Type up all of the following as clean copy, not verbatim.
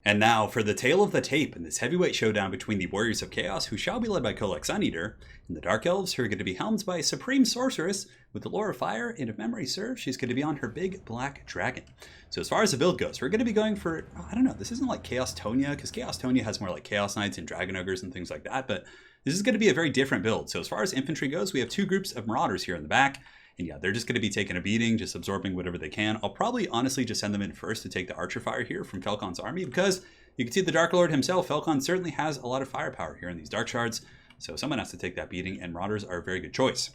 And now for the tale of the tape in this heavyweight showdown between the Warriors of Chaos, who shall be led by Kolek Suneater, and the Dark Elves, who are going to be helmed by a Supreme Sorceress with the Lore of Fire, and if memory serves, she's going to be on her big black dragon. So as far as the build goes, we're going to be going for, I don't know, this isn't like Chaos Tonia, because Chaos Tonia has more like Chaos Knights and Dragon Ogres and things like that, but this is going to be a very different build. So as far as infantry goes, we have two groups of Marauders here in the back. And yeah, they're just going to be taking a beating, just absorbing whatever they can. I'll probably honestly just send them in first to take the Archer Fire here from Felcon's army, because you can see the Dark Lord himself, Felcon, certainly has a lot of firepower here in these Dark Shards. So someone has to take that beating, and Marauders are a very good choice.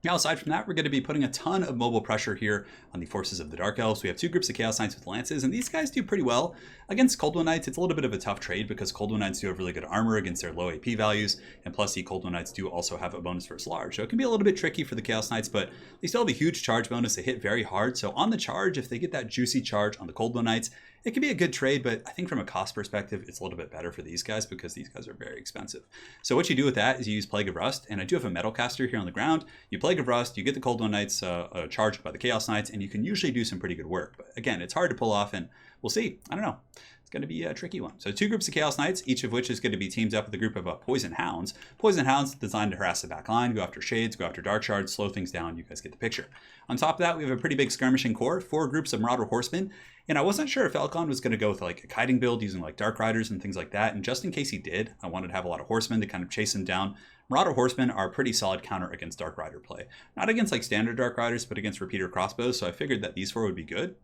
Now, aside from that, we're going to be putting a ton of mobile pressure here on the forces of the Dark Elves. We have two groups of Chaos Knights with Lances, and these guys do pretty well. Against Cold One Knights, it's a little bit of a tough trade because Cold One Knights do have really good armor against their low AP values, and plus the Cold One Knights do also have a bonus versus large. So it can be a little bit tricky for the Chaos Knights, but they still have a huge charge bonus. They hit very hard, so on the charge, if they get that juicy charge on the Cold One Knights, it can be a good trade, but I think from a cost perspective, it's a little bit better for these guys because these guys are very expensive. So what you do with that is you use Plague of Rust, and I do have a Metal Caster here on the ground. You Plague of Rust, you get the Cold One Knights charged by the Chaos Knights, and you can usually do some pretty good work. But again, it's hard to pull off, and we'll see. I don't know. It's going to be a tricky one. So two groups of Chaos Knights, each of which is going to be teamed up with a group of Poison Hounds. Poison Hounds designed to harass the back line, go after Shades, go after Dark Shards, slow things down. You guys get the picture. On top of that, we have a pretty big skirmishing core, 4 groups of Marauder Horsemen. And I wasn't sure if Felcon was going to go with like a kiting build using like Dark Riders and things like that. And just in case he did, I wanted to have a lot of Horsemen to kind of chase him down. Marauder Horsemen are a pretty solid counter against Dark Rider play. Not against like standard Dark Riders, but against repeater crossbows. So I figured that these 4 would be good.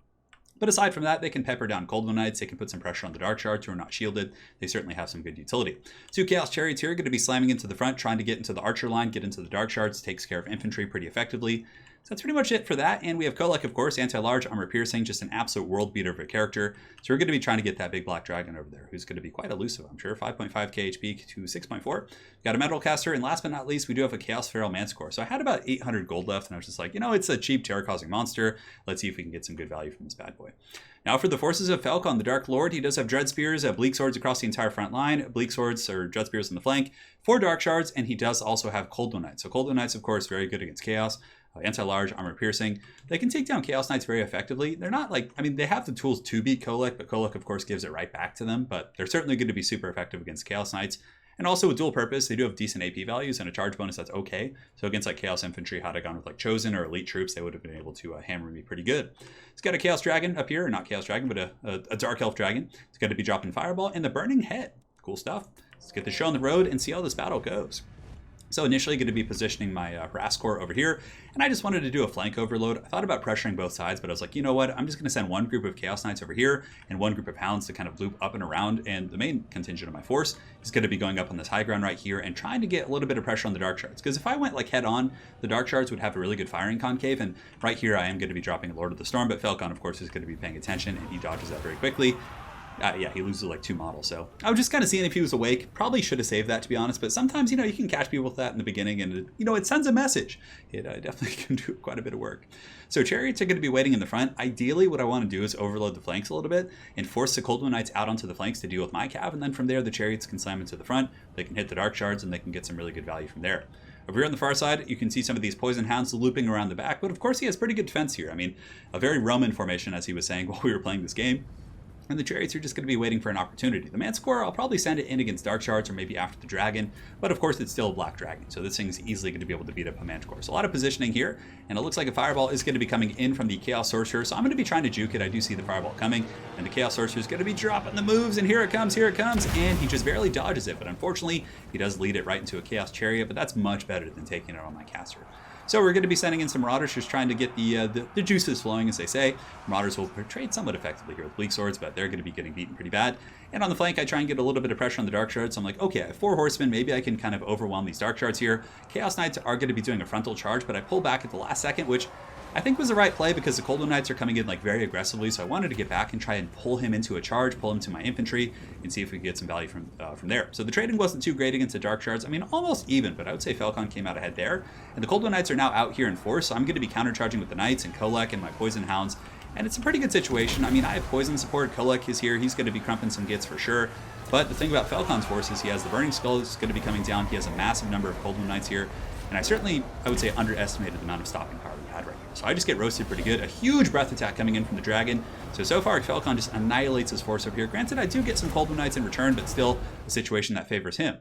But aside from that, they can pepper down Cold One Knights. They can put some pressure on the Dark Shards who are not shielded. They certainly have some good utility. 2 Chaos Chariots here are going to be slamming into the front, trying to get into the Archer line, get into the Dark Shards, takes care of infantry pretty effectively. So that's pretty much it for that. And we have Kolek, of course, anti-large, armor piercing, just an absolute world beater of a character. So we're going to be trying to get that big black dragon over there, who's going to be quite elusive, I'm sure. 5.5 KHP to 6.4. Got a Metal Caster, and last but not least, we do have a Chaos Feral Manticore. So I had about 800 gold left, and I was just like, you know, it's a cheap terror-causing monster. Let's see if we can get some good value from this bad boy. Now for the forces of Felcon, the Dark Lord, he does have Dread Spears, Bleak Swords across the entire front line, Bleak Swords or Dread Spears on the flank, 4 Dark Shards, and he does also have Cold One Knights. So Cold One Knights, of course, very good against Chaos. Anti-large, armor piercing. They can take down Chaos Knights very effectively. They're not like, I mean, they have the tools to beat Kolek, but Kolek, of course, gives it right back to them. But they're certainly going to be super effective against Chaos Knights. And also with dual purpose, they do have decent AP values and a charge bonus that's okay. So against like Chaos Infantry, had I gone with like Chosen or Elite troops, they would have been able to hammer me pretty good. It's got a Chaos Dragon up here, or not Chaos Dragon, but a Dark Elf Dragon. It's going to be dropping Fireball and the Burning Head. Cool stuff. Let's get the show on the road and see how this battle goes. So initially going to be positioning my Harass Core over here, and I just wanted to do a flank overload. I thought about pressuring both sides, but I was like, you know what, I'm just going to send one group of Chaos Knights over here and one group of Hounds to kind of loop up and around, and the main contingent of my force is going to be going up on this high ground right here and trying to get a little bit of pressure on the Dark Shards, because if I went like head on, the Dark Shards would have a really good firing concave, and right here I am going to be dropping Lord of the Storm, but Felcon, of course, is going to be paying attention, and he dodges that very quickly. Yeah, he loses like 2 models, so I was just kind of seeing if he was awake. Probably should have saved that, to be honest, but sometimes, you know, you can catch people with that in the beginning, and, you know, it sends a message. It definitely can do quite a bit of work. So Chariots are going to be waiting in the front. Ideally, what I want to do is overload the flanks a little bit and force the Cold One Knights out onto the flanks to deal with my cav, and then from there, the Chariots can slam into the front. They can hit the Dark Shards, and they can get some really good value from there. Over here on the far side, you can see some of these Poison Hounds looping around the back, but of course he has pretty good defense here. I mean, a very Roman formation, as he was saying while we were playing this game. And the Chariots are just going to be waiting for an opportunity. The Manticore, I'll probably send it in against Dark Shards or maybe after the Dragon, but of course it's still a Black Dragon, so this thing's easily going to be able to beat up a Manticore. So a lot of positioning here, and it looks like a Fireball is going to be coming in from the Chaos Sorcerer, so I'm going to be trying to juke it. I do see the Fireball coming, and the Chaos Sorcerer is going to be dropping the moves, and here it comes, and he just barely dodges it, but unfortunately, he does lead it right into a Chaos Chariot, but that's much better than taking it on my caster. So we're going to be sending in some Marauders, just trying to get the juices flowing, as they say. Marauders will trade somewhat effectively here with Bleak Swords, but they're going to be getting beaten pretty bad. And on the flank, I try and get a little bit of pressure on the Dark Shards. So I'm like, okay, I have 4 Horsemen. Maybe I can kind of overwhelm these Dark Shards here. Chaos Knights are going to be doing a frontal charge, but I pull back at the last second, which I think was the right play because the Cold One Knights are coming in like very aggressively. So I wanted to get back and try and pull him into a charge, pull him to my infantry, and see if we could get some value from there. So the trading wasn't too great against the Dark Shards. I mean, almost even, but I would say Felcon came out ahead there. And the Cold One Knights are now out here in force, so I'm going to be countercharging with the Knights and Kolek and my Poison Hounds. And it's a pretty good situation. I mean, I have Poison support. Kolek is here. He's going to be crumping some gits for sure. But the thing about Felcon's force is he has the Burning Skull is going to be coming down. He has a massive number of Cold One Knights here. And I would say, underestimated the amount of stopping power he had right here. So I just get roasted pretty good. A huge breath attack coming in from the dragon. So far, Falcon just annihilates his force over here. Granted, I do get some Cold Moon Knights in return, but still a situation that favors him.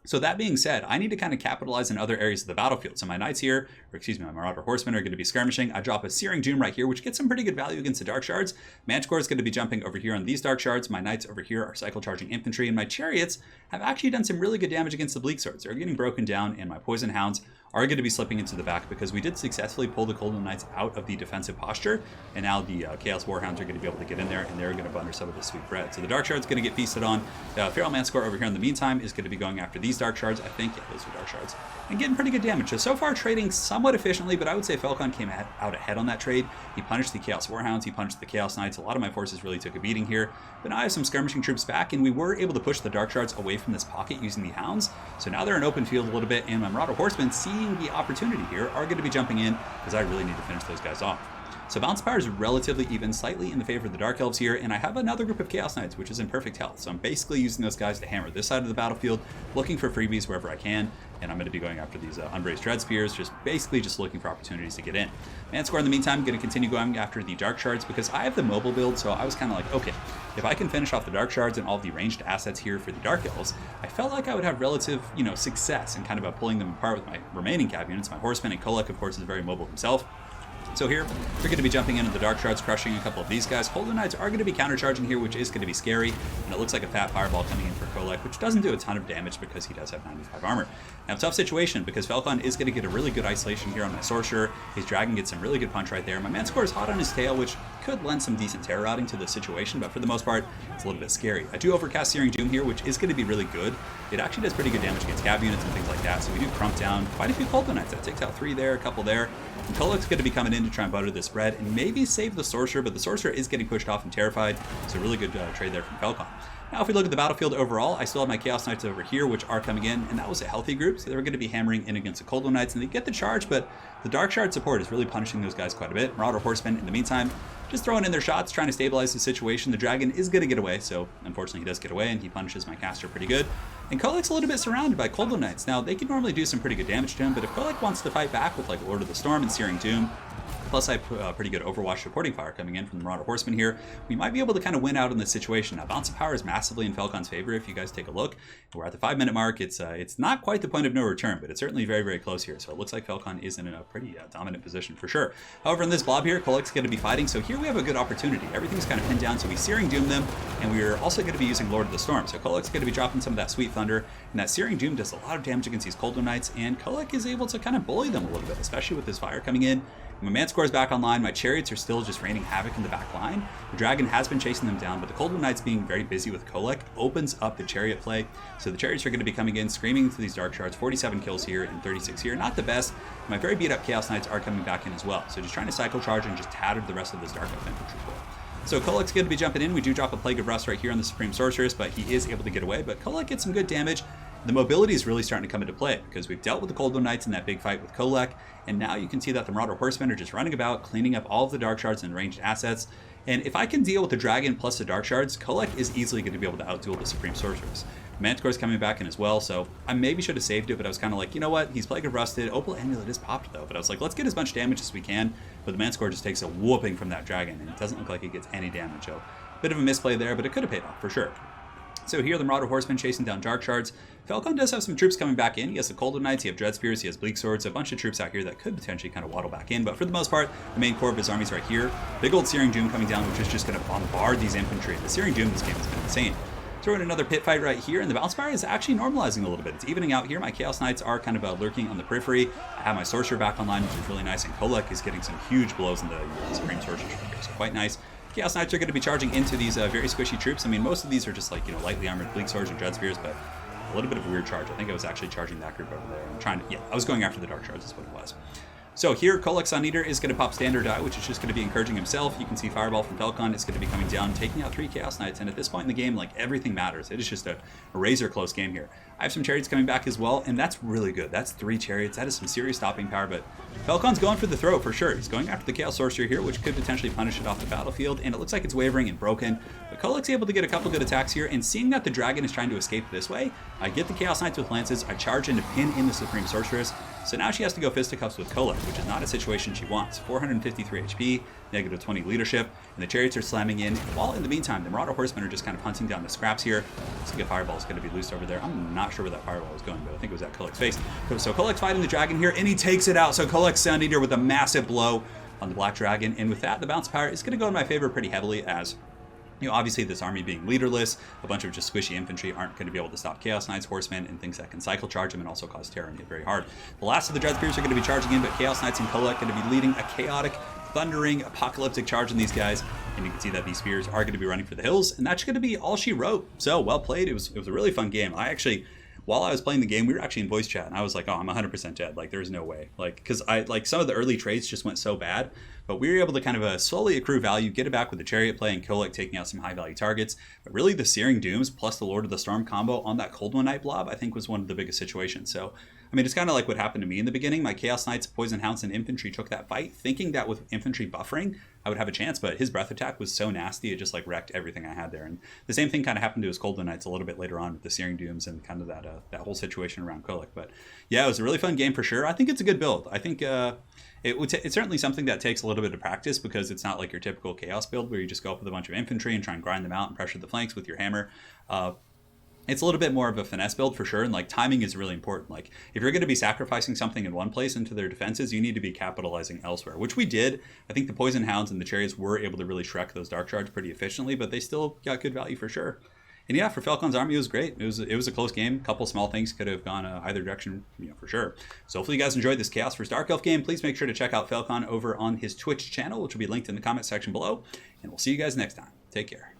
So that being said, I need to kind of capitalize in other areas of the battlefield. So my knights here, or excuse me, my Marauder Horsemen are going to be skirmishing. I drop a Searing Doom right here, which gets some pretty good value against the Dark Shards. Manticore is going to be jumping over here on these Dark Shards. My knights over here are cycle charging infantry, and my chariots have actually done some really good damage against the Bleak Swords. They're getting broken down, and my Poison Hounds are going to be slipping into the back because we did successfully pull the Cold Moon Knights out of the defensive posture, and now the Chaos Warhounds are going to be able to get in there, and they're going to butter some of the sweet bread. So the Dark Shard's going to get feasted on. Feral Manticore over here in the meantime is going to be going after these Dark Shards. I think, yeah, those are Dark Shards, and getting pretty good damage. So far trading somewhat efficiently, but I would say Falcon came out ahead on that trade. He punished the Chaos Warhounds, he punished the Chaos Knights. A lot of my forces really took a beating here, but now I have some skirmishing troops back, and we were able to push the Dark Shards away from this pocket using the Hounds. So now they're in open field a little bit, and my Marauder Horsemen, seeing the opportunity here, are going to be jumping in because I really need to finish those guys off. So balance power is relatively even, slightly in the favor of the Dark Elves here, and I have another group of Chaos Knights, which is in perfect health. So I'm basically using those guys to hammer this side of the battlefield, looking for freebies wherever I can, and I'm going to be going after these Unbraced Dread Spears, just looking for opportunities to get in. Manticore, in the meantime, going to continue going after the Dark Shards because I have the mobile build, so I was kind of like, okay, if I can finish off the Dark Shards and all of the ranged assets here for the Dark Elves, I felt like I would have relative, success in kind of pulling them apart with my remaining cav units. My Horseman and Kolek, of course, is very mobile himself. So here, we're going to be jumping into the Dark Shards, crushing a couple of these guys. Cold Moon Knights are going to be countercharging here, which is going to be scary. And it looks like a fat fireball coming in for Kolek, which doesn't do a ton of damage because he does have 95 armor. Now, tough situation because Falcon is going to get a really good isolation here on my Sorcerer. His Dragon gets some really good punch right there. My Manticore is hot on his tail, which could lend some decent terror routing to the situation, but for the most part, it's a little bit scary. I do overcast Searing Doom here, which is going to be really good. It actually does pretty good damage against cav units and things like that, so we do crump down quite a few Cold Moon Knights. That takes out 3 there, a couple there. And Kolek's going to be coming in to try and butter this spread and maybe save the Sorcerer, but the Sorcerer is getting pushed off and terrified, so really good trade there from Falcon. Now, if we look at the battlefield overall, I still have my Chaos Knights over here, which are coming in, and that was a healthy group, so they were going to be hammering in against the Cold Moon Knights, and they get the charge, but the Dark Shard support is really punishing those guys quite a bit. Marauder Horsemen, in the meantime, just throwing in their shots, trying to stabilize the situation. The Dragon is going to get away, so unfortunately he does get away, and he punishes my caster pretty good. And Kolek's a little bit surrounded by Cold Moon Knights. Now, they can normally do some pretty good damage to him, but if Kolek wants to fight back with like Lord of the Storm and Searing Doom, plus I have pretty good Overwatch supporting fire coming in from the Marauder Horsemen here, we might be able to kind of win out in this situation. Now, balance of power is massively in Falcon's favor if you guys take a look. We're at the 5-minute mark. It's not quite the point of no return, but it's certainly very, very close here. So it looks like Falcon is in a pretty dominant position for sure. However, in this blob here, Kolek's going to be fighting, so here we have a good opportunity. Everything's kind of pinned down, so we Searing Doom them, and we're also going to be using Lord of the Storm. So Kolek's going to be dropping some of that Sweet Thunder, and that Searing Doom does a lot of damage against these Cold Moon Knights, and Kolek is able to kind of bully them a little bit, especially with his fire coming in. My Manticore is back online. My Chariots are still just raining havoc in the back line. The Dragon has been chasing them down, but the Cold Moon Knights being very busy with Kolek opens up the Chariot play. So the Chariots are going to be coming in, screaming through these Dark Shards. 47 kills here and 36 here. Not the best. My very beat up Chaos Knights are coming back in as well. So just trying to cycle charge and just tatter the rest of this Dark Elf infantry pool. So Kolek's going to be jumping in. We do drop a Plague of Rust right here on the Supreme Sorceress, but he is able to get away. But Kolek gets some good damage. The mobility is really starting to come into play because we've dealt with the Cold Moon Knights in that big fight with Kolek, and now you can see that the Marauder Horsemen are just running about, cleaning up all of the Dark Shards and ranged assets. And if I can deal with the Dragon plus the Dark Shards, Kolek is easily going to be able to outduel the Supreme Sorceress. Manticore's coming back in as well, so I maybe should have saved it, but I was kind of like, you know what, he's Plague of Rusted, Opal Amulet is popped though, but I was like, let's get as much damage as we can, but the Manticore just takes a whooping from that Dragon, and it doesn't look like it gets any damage, so bit of a misplay there, but it could have paid off for sure. So here, the Marauder Horsemen chasing down Dark Shards. Falcon does have some troops coming back in. He has the Cold Moon Knights, he has Dread Spears, he has Bleak Swords, a bunch of troops out here that could potentially kind of waddle back in. But for the most part, the main core of his army is right here. Big old Searing Doom coming down, which is just going to bombard these infantry. The Searing Doom in this game has been insane. Throw in another pit fight right here, and the balance power is actually normalizing a little bit. It's evening out here. My Chaos Knights are kind of lurking on the periphery. I have my Sorcerer back online, which is really nice, and Kolek is getting some huge blows in the Supreme Sorcerer here, so quite nice. Chaos Knights are going to be charging into these very squishy troops. I mean, most of these are just like, lightly armored Bleak Swords and Dread Spears, but a little bit of a weird charge. I think I was actually charging that group over there. I was going after the Dark Shards is what it was. So here, Kolek Sun Eater is going to pop Standard Die, which is just going to be encouraging himself. You can see Fireball from Falcon is going to be coming down, taking out 3 Chaos Knights, and at this point in the game, like, everything matters. It is just a razor close game here. I have some Chariots coming back as well, and that's really good. That's 3 Chariots. That is some serious stopping power, but Falcon's going for the throw for sure. He's going after the Chaos Sorcerer here, which could potentially punish it off the battlefield, and it looks like it's wavering and broken. But Kolek's able to get a couple good attacks here, and seeing that the Dragon is trying to escape this way, I get the Chaos Knights with Lances, I charge in to pin in the Supreme Sorceress, So now she has to go fisticuffs with Kolek, which is not a situation she wants. 453 HP, negative 20 leadership, and the chariots are slamming in. While in the meantime, the Marauder Horsemen are just kind of hunting down the scraps here. Looks like a fireball is going to be loosed over there. I'm not sure where that fireball was going, but I think it was at Kolek's face. So Kolek's fighting the dragon here, and he takes it out. So Kolek's Sun Eater with a massive blow on the black dragon, and with that, the bounce power is going to go in my favor pretty heavily, as obviously this army being leaderless, a bunch of just squishy infantry aren't going to be able to stop Chaos Knights, Horsemen, and things that can cycle charge them and also cause terror and hit very hard. The last of the Dread Spears are going to be charging in, but Chaos Knights and Kolek are going to be leading a chaotic, thundering, apocalyptic charge on these guys, and you can see that these spears are going to be running for the hills, and that's going to be all she wrote. So, well played. It was a really fun game. While I was playing the game, we were actually in voice chat, and I was like, oh, I'm 100% dead. Like, there's no way. Like, because some of the early trades just went so bad, but we were able to kind of slowly accrue value, get it back with the Chariot play and Kolek taking out some high-value targets. But really, the Searing Dooms plus the Lord of the Storm combo on that Cold One Knight blob, I think, was one of the biggest situations. So, I mean, it's kind of like what happened to me in the beginning. My Chaos Knights, Poison Hounds, and Infantry took that fight, thinking that with Infantry buffering, I would have a chance, but his Breath Attack was so nasty, it just like wrecked everything I had there. And the same thing kind of happened to his Cold One Knights a little bit later on with the Searing Dooms and kind of that whole situation around Kolek. But yeah, it was a really fun game for sure. I think it's a good build. I think it's certainly something that takes a little bit of practice, because it's not like your typical Chaos build where you just go up with a bunch of infantry and try and grind them out and pressure the flanks with your hammer. It's a little bit more of a finesse build for sure, and like timing is really important. Like if you're going to be sacrificing something in one place into their defenses, you need to be capitalizing elsewhere, which we did. I think the Poison Hounds and the Chariots were able to really Shrek those Dark Shards pretty efficiently, but they still got good value for sure. And yeah, for Falcon's army, it was great. It was a close game. A couple small things could have gone either direction, for sure. So hopefully you guys enjoyed this Chaos vs. Dark Elf game. Please make sure to check out Falcon over on his Twitch channel, which will be linked in the comment section below. And we'll see you guys next time. Take care.